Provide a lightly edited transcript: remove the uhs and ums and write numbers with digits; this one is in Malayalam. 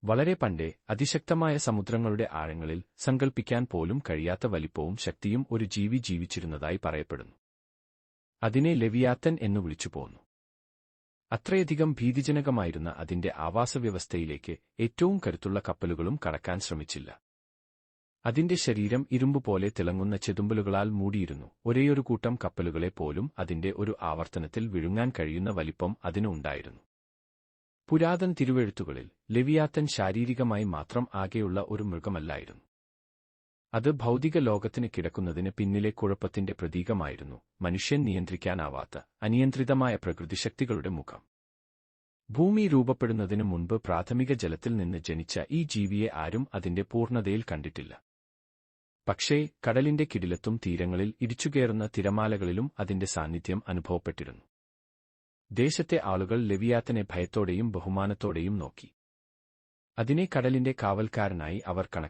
വളരെ പണ്ടേ അതിശക്തമായ സമുദ്രങ്ങളുടെ ആഴങ്ങളിൽ സങ്കൽപ്പിക്കാൻ പോലും കഴിയാത്ത വലിപ്പവും ശക്തിയും ഒരു ജീവി ജീവിച്ചിരുന്നതായി പറയപ്പെടുന്നു. അതിനെ ലെവിയാത്തൻ എന്നു വിളിച്ചുപോന്നു. അത്രയധികം ഭീതിജനകമായിരുന്ന അതിന്റെ ആവാസവ്യവസ്ഥയിലേക്ക് ഏറ്റവും കരുത്തുള്ള കപ്പലുകളും കടക്കാൻ ശ്രമിച്ചില്ല. അതിന്റെ ശരീരം ഇരുമ്പുപോലെ തിളങ്ങുന്ന ചെതുമ്പലുകളാൽ മൂടിയിരുന്നു. ഒരേയൊരു കൂട്ടം കപ്പലുകളെ പോലും അതിന്റെ ഒരു ആവർത്തനത്തിൽ വിഴുങ്ങാൻ കഴിയുന്ന വലിപ്പം അതിന് ഉണ്ടായിരുന്നു. പുരാതന തിരുവെഴുത്തുകളിൽ ലെവിയാത്തൻ ശാരീരികമായി മാത്രം ആകെയുള്ള ഒരു മൃഗമല്ലായിരുന്നു. അത് ഭൗതിക ലോകത്തിന് കിടക്കുന്നതിന് പിന്നിലെ കുഴപ്പത്തിന്റെ പ്രതീകമായിരുന്നു, മനുഷ്യൻ നിയന്ത്രിക്കാനാവാത്ത അനിയന്ത്രിതമായ പ്രകൃതിശക്തികളുടെ മുഖം. ഭൂമി രൂപപ്പെടുന്നതിനു മുൻപ് പ്രാഥമിക ജലത്തിൽ നിന്ന് ജനിച്ച ഈ ജീവിയെ ആരും അതിന്റെ പൂർണ്ണതയിൽ കണ്ടിട്ടില്ല. പക്ഷേ കടലിന്റെ കിടിലത്തും തീരങ്ങളിൽ ഇടിച്ചുകയറുന്ന തിരമാലകളിലും അതിന്റെ സാന്നിധ്യം അനുഭവപ്പെട്ടിരുന്നു. ദേശത്തെ ആളുകൾ ലെവിയാത്തനെ ഭയത്തോടെയും ബഹുമാനത്തോടെയും നോക്കി. അതിനെ കടലിന്റെ കാവൽക്കാരനായി അവർ കണക്കാക്കി.